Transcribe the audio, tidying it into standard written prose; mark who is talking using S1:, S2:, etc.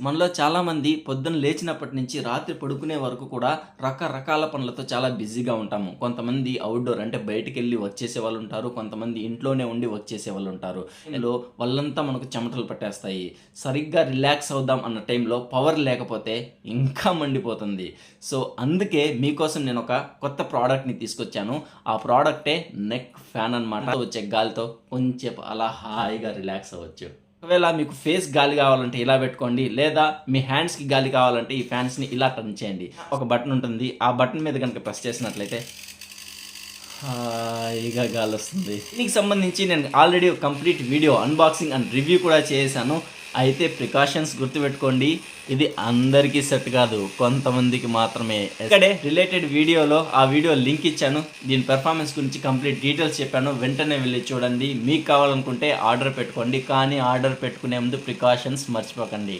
S1: మనలో చాలామంది పొద్దున్న లేచినప్పటి నుంచి రాత్రి పడుకునే వరకు కూడా రకరకాల పనులతో చాలా బిజీగా ఉంటాము. కొంతమంది అవుట్‌డోర్ అంటే బయటికెళ్ళి వచ్చేసే వాళ్ళుంటారు. కొంతమంది ఇంట్లోనే ఉండి వచ్చేసే వాళ్ళుంటారు. ఇందులో ఒళ్ళంతా మనకు చెమటలు పట్టేస్తాయి. సరిగ్గా రిలాక్స్ అవుదాం అన్న టైంలో పవర్ లేకపోతే ఇంకా మండిపోతుంది. సో, అందుకే మీకోసం నేనొక కొత్త ప్రోడక్ట్‌ని తీసుకొచ్చాను. ఆ ప్రోడక్టే నెక్ ఫ్యాన్ అనమాట. వచ్చే గాలితో కొంచేపు అలా హాయిగా రిలాక్స్ అవ్వచ్చు. ఒకవేళ మీకు ఫేస్ గాలి కావాలంటే ఇలా పెట్టుకోండి. లేదా మీ హ్యాండ్స్‌కి గాలి కావాలంటే ఈ ఫ్యాన్స్‌ని ఇలా టర్న్ చేయండి. ఒక బటన్ ఉంటుంది. ఆ బటన్ మీద గనుక ప్రెస్ చేసినట్లయితే హాయిగా గాలొస్తుంది. దీనికి సంబంధించి నేను ఆల్రెడీ ఒక complete video unboxing and review కూడా చేశాను. అయితే ప్రికాషన్స్ గుర్తుపెట్టుకోండి. ఇది అందరికీ సెట్ కాదు. కొంతమందికి మాత్రమే. ఇక్కడే రిలేటెడ్ వీడియోలో ఆ వీడియో లింక్ ఇచ్చాను. దీని పెర్ఫార్మెన్స్ గురించి కంప్లీట్ డీటెయిల్స్ చెప్పాను. వెంటనే వెళ్ళి చూడండి. మీకు కావాలనుకుంటే ఆర్డర్ పెట్టుకోండి. కానీ ఆర్డర్ పెట్టుకునే ముందు ప్రికాషన్స్ మర్చిపోకండి.